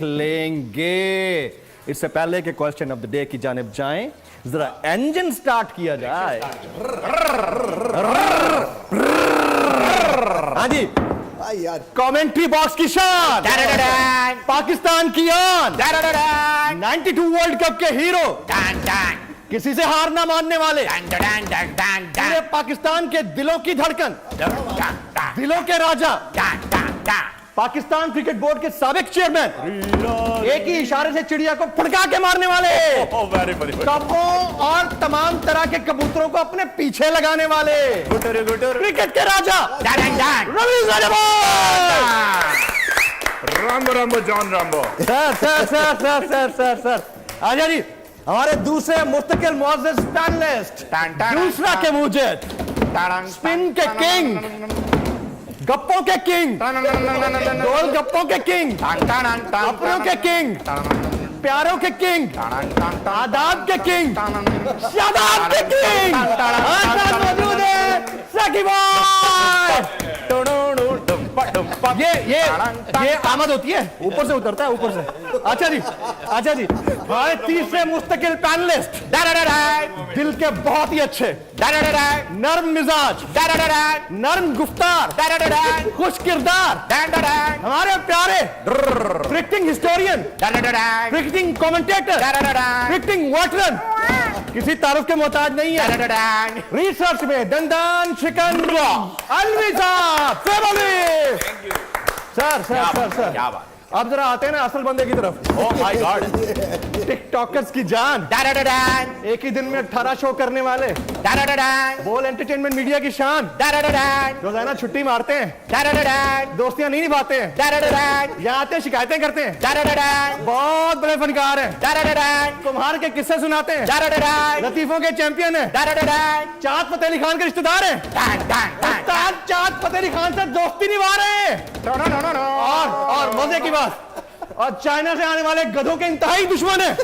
लेंगे। इससे पहले के क्वेश्चन ऑफ द डे की जानिब जाएं, जरा इंजन स्टार्ट किया जाए। हाँ जी, कमेंट्री बॉक्स की शान, पाकिस्तान की आन, 92 वर्ल्ड कप के हीरो, किसी से हार ना मानने वाले, पूरे पाकिस्तान के दिलों की धड़कन, दिलों के राजा, पाकिस्तान क्रिकेट बोर्ड के साबिक चेयरमैन, एक ही इशारे से चिड़िया को फड़का के मारने वाले, कब्बों और तमाम तरह के कबूतरों को अपने पीछे लगाने वाले, क्रिकेट के राजा रवि रामबो रामबो जॉन रामबो। सर आजा जी, हमारे दूसरे मुस्तकिल मुअज़्ज़िज़ पैनलिस्ट, दूसरा के मुझे स्पिन के किंग, गप्पों के किंग, गोल गप्पों के किंग, अपनों के किंग, प्यारों के किंग, आदाब के किंग, शादाब के किंग, आज मौजूद है साकिब भाई। ये आमद होती है, ऊपर से उतरता है, ऊपर से। अच्छा जी, हमारे तीसरे मुस्तकिल पैनलिस्ट, दिल के बहुत ही अच्छे, नर्म मिजाज, नर्म गुफ्तार, खुश किरदार, हमारे प्यारे cricketing historian, cricketing commentator, cricketing veteran, किसी तारुफ के मोहताज नहीं है, रिसर्च में दंदान शिकन अलवी साहब, सर क्या बात। अब जरा आते हैं ना असल बंदे की तरफ। ओह माय गॉड, टिकटॉकर्स की जान, एक ही दिन में 18 शो करने वाले, बोल एंटरटेनमेंट मीडिया की शान, रोजाना छुट्टी मारते हैं, दोस्तियां नहीं निभाते हैं, यहाँ आते हैं शिकायतें करते हैं, बहुत बड़े फनकार हैं, कुम्हार के किस्से सुनाते हैं, लतीफों के चैंपियन हैं, चाँद फतेह अली खान के रिश्तेदार हैं, उस्ताद चाँद फतेह अली खान से दोस्ती निभा रहे हैं, और मजे की बात, और चाइना से आने वाले गधों के इंतहाई दुश्मन है।